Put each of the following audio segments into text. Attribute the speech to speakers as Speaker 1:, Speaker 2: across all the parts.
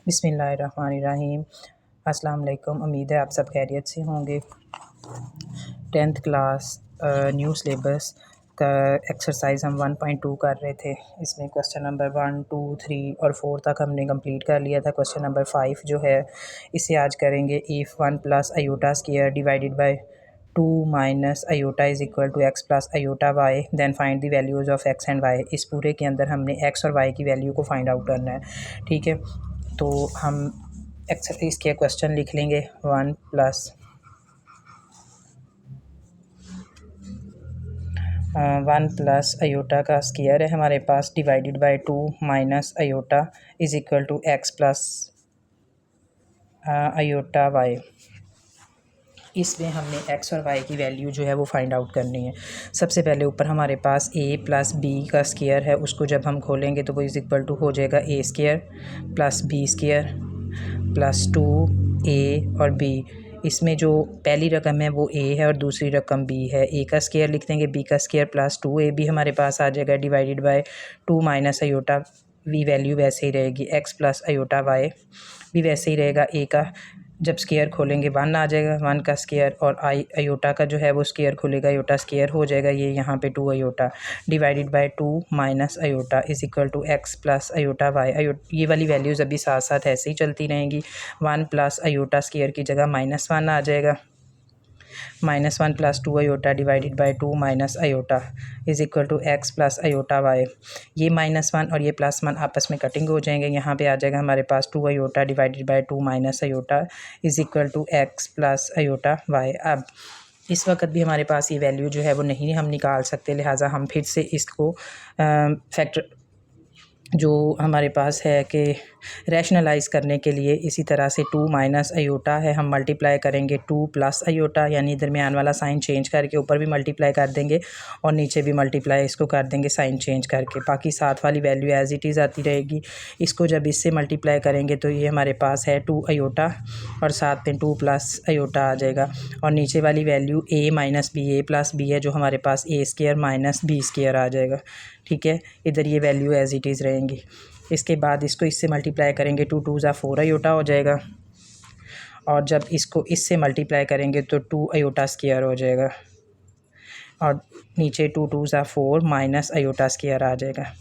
Speaker 1: बिस्मिल्लाहिर्रहमानिर्रहीम। अस्सलाम वालेकुम। उम्मीद है आप सब खैरियत से होंगे। 10th क्लास न्यू सिलेबस का एक्सरसाइज हम 1.2 कर रहे थे। इसमें क्वेश्चन नंबर 1, 2, 3 और 4 तक हमने कंप्लीट कर लिया था। क्वेश्चन नंबर 5 जो है इसे आज करेंगे। If 1 plus iota square divided by 2 minus iota is equal to x plus iota y, then find the values of x and y. इस पूरे के अंदर हमने एक्स और वाई की वैल्यू को फाइंड आउट करना है। ठीक है, तो हम इसके क्वेश्चन लिख लेंगे। 1 प्लस आयोटा का स्क्वायर है हमारे पास divided by 2 minus iota is equal to x plus iota Y. इसमें हमने एक्स और वाई की वैल्यू जो है वो फाइंड आउट करनी है। सबसे पहले ऊपर हमारे पास ए प्लस बी का स्क्वायर है, उसको जब हम खोलेंगे तो वो इज़ इक्वल टू हो जाएगा A square plus B square plus 2a और b। इसमें जो पहली रकम है वो a है और दूसरी रकम b है। a का स्क्वायर लिख देंगे, b का स्क्वायर प्लस 2ab हमारे पास आ जाएगा divided by 2 minus iota. v value वैसे ही रहेगी, x प्लस आयोटा y भी वैसे ही रहेगा। a का जब स्क्वायर खोलेंगे 1 आ जाएगा, 1 का स्क्वायर, और आयोटा का जो है वो स्क्वायर खुलेगा, आयोटा स्क्वायर हो जाएगा, ये यहाँ पे 2 iota divided by 2 minus iota is equal to x plus iota y. ये वाली वैल्यूज़ अभी साथ साथ ऐसे ही चलती रहेंगी। 1 प्लस आयोटा स्क्वायर की जगह -1 आ जाएगा, -1 plus 2 iota divided by 2 minus iota is equal to x plus iota y. ये -1 और ये +1 आपस में कटिंग हो जाएंगे। यहाँ पे आ जाएगा हमारे पास 2 iota divided by 2 minus iota is equal to x plus iota y. अब इस वक्त भी हमारे पास ये वैल्यू जो है वो नहीं हम निकाल सकते, लिहाजा हम फिर से इसको फैक्टर जो हमारे पास है कि रैशनलाइज़ करने के लिए इसी तरह से 2 माइनस आयोटा है, हम मल्टीप्लाई करेंगे 2 प्लस आयोटा, यानी दरमियान वाला साइन चेंज करके ऊपर भी मल्टीप्लाई कर देंगे और नीचे भी मल्टीप्लाई इसको कर देंगे साइन चेंज करके। बाकी साथ वाली वैल्यू एज इट इज़ आती रहेगी। इसको जब इससे मल्टीप्लाई करेंगे तो ये हमारे पास है 2 आयोटा और साथ में 2 प्लस आयोटा आ जाएगा, और नीचे वाली value a minus B, A plus B है, जो हमारे पास a square minus B square आ जाएगा। ठीक है, इधर ये वैल्यू एज इट इज़ रहेंगी। इसके बाद इसको इससे मल्टीप्लाई करेंगे, 2 2 ज़ा 4 आयोटा हो जाएगा, और जब इसको इससे मल्टीप्लाई करेंगे तो 2 आयोटा स्क्वायर हो जाएगा, और नीचे 2 2 ज़ा 4 माइनस आयोटा स्क्वायर आ जाएगा।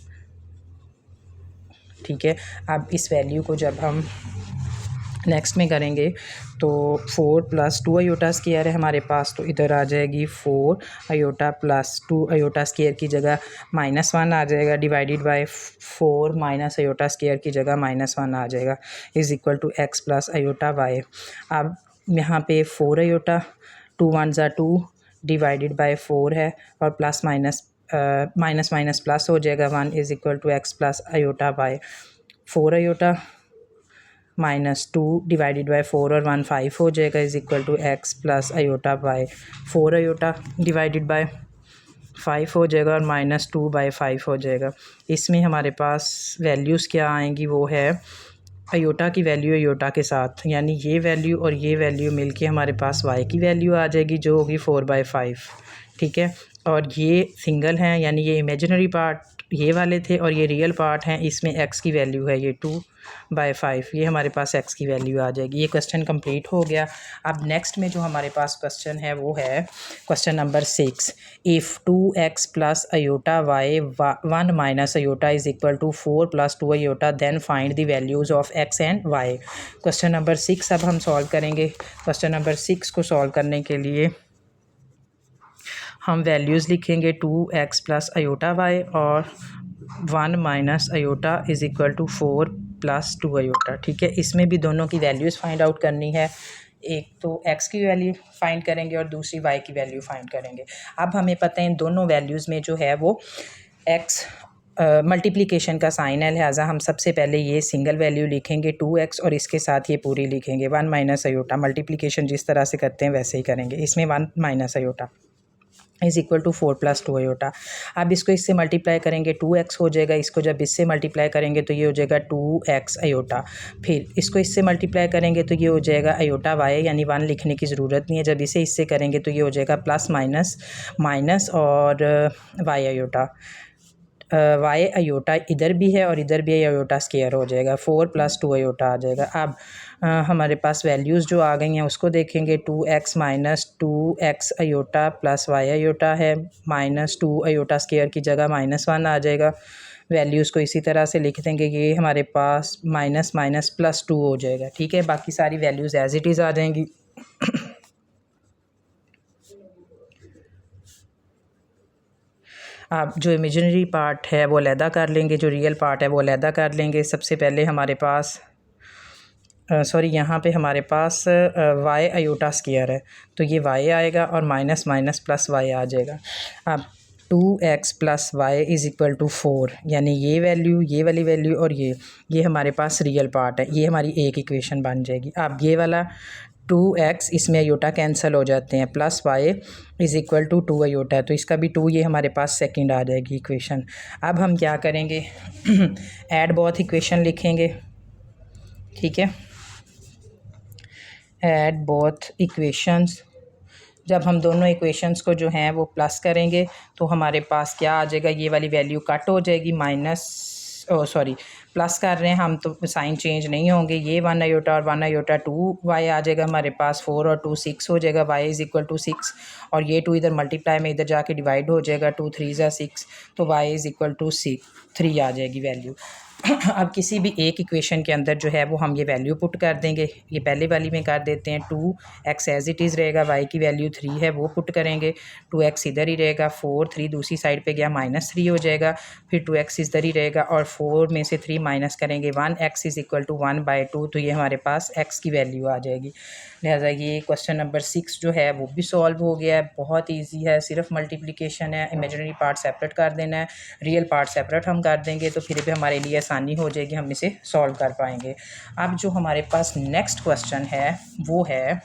Speaker 1: ठीक है, अब इस वैल्यू को जब हम नेक्स्ट में करेंगे तो 4 प्लस 2 आयोटा स्क्वायर है हमारे पास, तो इधर आ जाएगी 4 आयोटा प्लस 2 आयोटा स्क्वायर की जगह -1 आ जाएगा, divided by 4 minus iota square की जगह -1 आ जाएगा is equal to x plus iota y. अब यहाँ पे 4 आयोटा, 2 1 ज़ा 2 डिवाइडेड बाय 4 है, और plus minus minus minus plus हो जाएगा, 1 is equal to x plus iota y. 4 iota -2 divided by 4 और 1 5 हो जाएगा is equal to x plus iota by 4 iota divided by 5 हो जाएगा, और -2 बाय 5 हो जाएगा। इसमें हमारे पास वैल्यूज़ क्या आएंगी, वो है आयोटा की वैल्यू आयोटा के साथ, यानी ये वैल्यू और ये वैल्यू मिलके हमारे पास वाई की वैल्यू आ जाएगी, जो होगी 4/5। ठीक है, और ये सिंगल हैं, यानी ये इमेजिनरी पार्ट ये वाले थे और ये रियल पार्ट हैं। इसमें एक्स की वैल्यू है ये 2/5, ये हमारे पास एक्स की वैल्यू आ जाएगी। ये क्वेश्चन कंप्लीट हो गया। अब नेक्स्ट में जो हमारे पास क्वेश्चन है वो है question number 6। If 2x plus iota y 1 minus iota is equal to 4 plus 2 iota, then find the values of x and y। Question number 6 अब हम सॉल्व करेंगे। क्वेश्चन नंबर 6 को सॉल्व करने के लिए हम वैल्यूज़ लिखेंगे 2x प्लस आयोटा वाई और 1 minus iota is equal to 4 plus 2 iota. ठीक है, इसमें भी दोनों की वैल्यूज़ फाइंड आउट करनी है। एक तो x की वैल्यू फाइंड करेंगे और दूसरी y की वैल्यू फाइंड करेंगे। अब हमें पता है इन दोनों वैल्यूज़ में जो है वो x मल्टीप्लिकेशन का साइन है, लिहाजा हम सबसे पहले ये सिंगल वैल्यू लिखेंगे 2x और इसके साथ ये पूरी लिखेंगे 1 माइनस आयोटा। मल्टीप्लिकेशन जिस तरह से करते हैं वैसे ही करेंगे। इसमें 1 minus iota is equal to 4 plus 2 iota. अब इसको इससे मल्टीप्लाई करेंगे 2x हो जाएगा, इसको जब इससे मल्टीप्लाई करेंगे तो ये हो जाएगा 2x आयोटा। फिर इसको इससे मल्टीप्लाई करेंगे तो ये हो जाएगा आयोटा वाई, यानी 1 लिखने की ज़रूरत नहीं है। जब इसे इससे करेंगे तो ये हो जाएगा प्लस माइनस माइनस और वाई आयोटा। वाई अयोटा इधर भी है और इधर भी अयोटा स्केयर हो जाएगा, 4 + 2 अयोटा आ जाएगा। अब हमारे पास वैल्यूज़ जो आ गई हैं उसको देखेंगे। 2x - 2x aorta plus Y aorta है, -2 अयोटा स्केयर की जगह -1 आ जाएगा। वैल्यूज़ को इसी तरह से लिख देंगे कि ये हमारे पास माइनस माइनस +2 हो जाएगा। ठीक है, बाकी सारी वैल्यूज़ एज इट इज़ आ जाएंगी। आप जो इमेजिनरी पार्ट है वो अलहदा कर लेंगे, जो रियल पार्ट है वो अलहदा कर लेंगे। सबसे पहले हमारे पास यहाँ पे हमारे पास वाई अयोटा स्केयर है, तो ये वाई आएगा और माइनस माइनस प्लस वाई आ जाएगा। अब 2x + y = 4, यानी ये वैल्यू, ये वाली वैल्यू और ये हमारे पास रियल पार्ट है। ये हमारी एक इक्वेशन बन जाएगी। अब ये वाला 2x इसमें अयोटा कैंसिल हो जाते हैं, प्लस y = 2 अयोटा है, तो इसका भी 2, ये हमारे पास सेकंड आ जाएगी इक्वेशन। अब हम क्या करेंगे, ऐड बोथ इक्वेशन लिखेंगे। ठीक है, ऐड बोथ इक्वेशंस। जब हम दोनों इक्वेशंस को जो हैं वो प्लस करेंगे तो हमारे पास क्या आ जाएगा, ये वाली वैल्यू कट हो जाएगी, प्लस कर रहे हैं हम तो साइन चेंज नहीं होंगे। ये 1 अयोटा और 1 अयोटा 2y आ जाएगा हमारे पास, 4 और 2 6 हो जाएगा, y = 6, और ये 2 इधर मल्टीप्लाई में इधर जाके डिवाइड हो जाएगा, 2 3 = 6, तो y = 3 आ जाएगी वैल्यू। अब किसी भी एक इक्वेशन के अंदर जो है वो हम ये वैल्यू पुट कर देंगे। ये पहले वाली में कर देते हैं, 2x एज इट इज़ रहेगा, y की वैल्यू 3 है वो पुट करेंगे, 2x इधर ही रहेगा, 4 3 दूसरी साइड पे गया -3 हो जाएगा, फिर 2x इधर ही रहेगा और 4 में से 3 माइनस करेंगे, 1x = 1/2, तो ये हमारे पास x की वैल्यू आ जाएगी। लिहाजा ये क्वेश्चन नंबर 6 जो है वो भी सॉल्व हो गया है, बहुत ईजी है, सिर्फ मल्टीप्लिकेशन है। इमेजिनरी पार्ट सेपरेट कर देना है, रियल पार्ट सेपरेट हम कर देंगे तो फिर भी हमारे लिए आसानी हो जाएगी, हम इसे सॉल्व कर पाएंगे। अब जो हमारे पास नेक्स्ट क्वेश्चन है वो है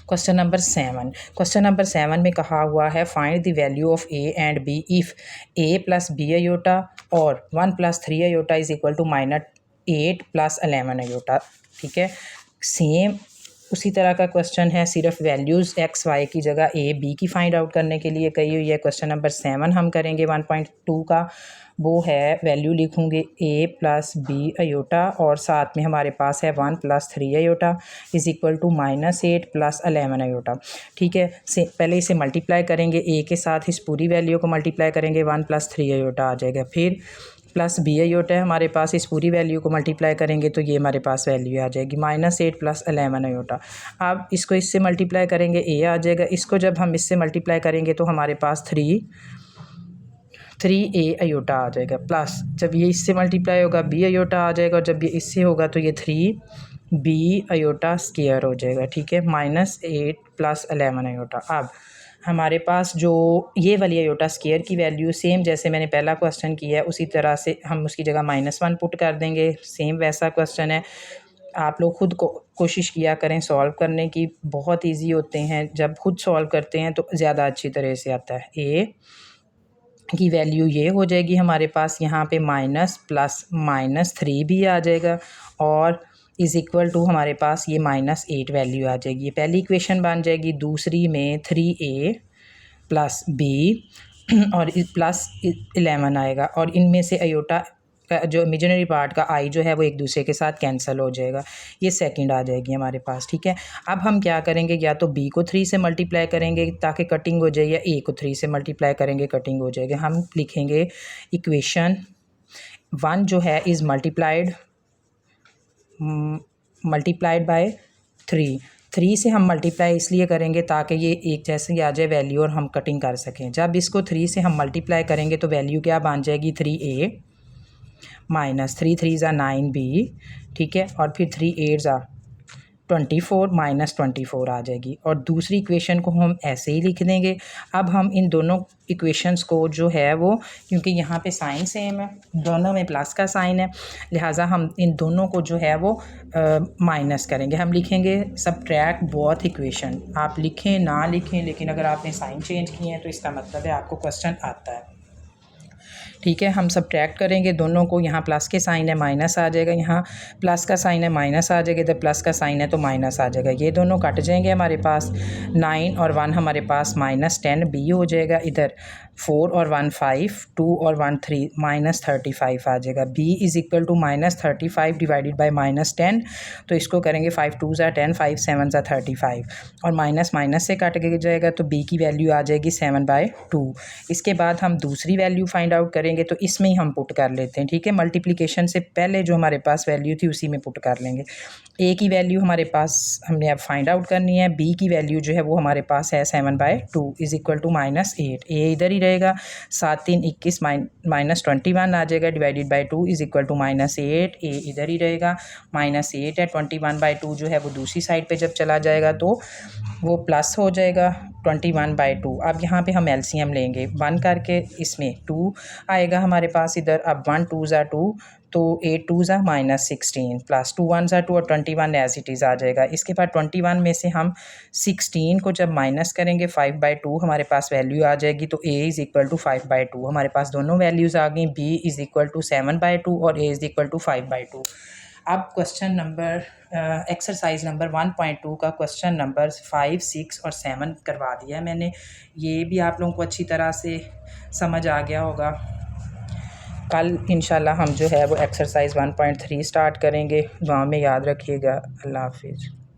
Speaker 1: क्वेश्चन नंबर 7। क्वेश्चन नंबर 7 में कहा हुआ है, find the value of a and b if a + b iota और 1 + 3 अयोटा = -8 + 11 अयोटा। ठीक है, सेम उसी तरह का क्वेश्चन है, सिर्फ वैल्यूज़ x y की जगह a b की फाइंड आउट करने के लिए कही हुई है। क्वेश्चन नंबर 7 हम करेंगे 1.2 का, वो है वैल्यू लिखूँगे a + b अयोटा और साथ में हमारे पास है 1 + 3 अयोटा = -8 + 11 अयोटा। ठीक है, पहले इसे मल्टीप्लाई करेंगे, a के साथ इस पूरी वैल्यू को मल्टीप्लाई करेंगे, 1 + 3 अयोटा आ जाएगा। फिर प्लस b अयोटा है हमारे पास, इस पूरी वैल्यू को मल्टीप्लाई करेंगे तो ये हमारे पास वैल्यू आ जाएगी, -8 + 11 अयोटा। अब इसको इससे मल्टीप्लाई करेंगे, a आ जाएगा, इसको जब हम इससे मल्टीप्लाई करेंगे तो हमारे पास 3a अयोटा आ जाएगा, प्लस जब ये इससे मल्टीप्लाई होगा b अयोटा आ जाएगा, और जब ये इससे होगा तो ये 3b अयोटा स्क्वायर हो जाएगा। ठीक है, -8 + 11 अयोटा। अब हमारे पास जो ये वाली अयोटा स्क्वायर की वैल्यू, सेम जैसे मैंने पहला क्वेश्चन किया है उसी तरह से हम उसकी जगह -1 पुट कर देंगे, सेम वैसा क्वेश्चन है। आप लोग खुद को कोशिश किया करें सॉल्व करने की, बहुत ईजी होते हैं, जब खुद सॉल्व करते हैं तो ज़्यादा अच्छी तरह से आता है। a की वैल्यू ये हो जाएगी हमारे पास, यहाँ पे माइनस प्लस -3 भी आ जाएगा और = हमारे पास ये -8 वैल्यू आ जाएगी। ये पहली इक्वेशन बन जाएगी। दूसरी में 3a + b और +11 आएगा, और इनमें से अयोटा का जो इमेजिनरी पार्ट का i जो है वो एक दूसरे के साथ कैंसिल हो जाएगा, ये सेकंड आ जाएगी हमारे पास। ठीक है, अब हम क्या करेंगे, या तो b को 3 से मल्टीप्लाई करेंगे ताकि कटिंग हो जाए, या a को 3 से मल्टीप्लाई करेंगे कटिंग हो जाएगी। हम लिखेंगे इक्वेशन 1 जो है इज़ मल्टीप्लाइड बाय 3 से हम मल्टीप्लाई इसलिए करेंगे ताकि ये एक जैसे ही आ जाए वैल्यू और हम कटिंग कर सकें। जब इसको 3 से हम मल्टीप्लाई करेंगे तो वैल्यू क्या बन जाएगी, 3a -3 3 = 9b। ठीक है, और फिर 3 8 = 24 -24 आ जाएगी, और दूसरी इक्वेशन को हम ऐसे ही लिख देंगे। अब हम इन दोनों इक्वेशंस को जो है वो, क्योंकि यहाँ पे साइन सेम है, दोनों में प्लस का साइन है, लिहाजा हम इन दोनों को जो है वो माइनस करेंगे। हम लिखेंगे सबट्रैक्ट बोथ इक्वेशन। आप लिखें ना लिखें, लेकिन अगर आपने साइन चेंज किए हैं तो इसका मतलब है आपको क्वेश्चन आता है। ठीक है। हम सब्ट्रैक्ट करेंगे दोनों को, यहाँ प्लस के साइन है माइनस आ जाएगा, यहाँ प्लस का साइन है माइनस आ जाएगा, इधर प्लस का साइन है तो माइनस आ जाएगा। ये दोनों कट जाएंगे, हमारे पास 9 और 1 हमारे पास -10 बी हो जाएगा। इधर 4 और 1 5, 2 और 1 3, -35 आ जाएगा। b is equal to -35 divided by -10, तो इसको करेंगे 5 2 ज़ा 10, 5 7 ज़ा 35 और माइनस माइनस से कट के जाएगा, तो b की वैल्यू आ जाएगी 7/2। इसके बाद हम दूसरी वैल्यू फाइंड आउट करेंगे, तो इसमें ही हम पुट कर लेते हैं। ठीक है, मल्टीप्लिकेशन से पहले जो हमारे पास वैल्यू थी उसी में पुट कर लेंगे। a की वैल्यू हमारे पास हमने अब फाइंड आउट करनी है, b की वैल्यू जो है वो हमारे पास है 7/2 इज़ इक्वल टू -8। a इधर ही रहेगा, 7 3 21 -21 आ जाएगा, divided by 2 is equal to -8। a इधर ही रहेगा, -8 है, 21/2 जो है वो दूसरी साइड पे जब चला जाएगा तो वो प्लस हो जाएगा 21/2। अब यहाँ पे हम एलसीएम लेंगे, 1 करके इसमें 2 आएगा हमारे पास इधर। अब 1 2 ज़ा 2, तो 8 2 ज़ा -16 प्लस 2 1 ज़ा 2 और 21 एज इट इज़ आ जाएगा। इसके बाद 21 में से हम 16 को जब माइनस करेंगे 5/2 हमारे पास वैल्यू आ जाएगी, तो a इज़ इक्वल टू 5/2। हमारे पास दोनों वैल्यूज़ आ गई, b इज़ इक्वल टू 7/2 और a इज़ इक्वल टू 5/2। अब क्वेश्चन नंबर एक्सरसाइज नंबर 1.2 का क्वेश्चन नंबर 5 6 और 7 करवा दिया है मैंने। ये भी आप लोगों को अच्छी तरह से समझ आ गया होगा। कल इंशाल्लाह हम जो है वो एक्सरसाइज 1.3 स्टार्ट करेंगे। दुआ में याद रखिएगा। अल्लाह हाफिज़।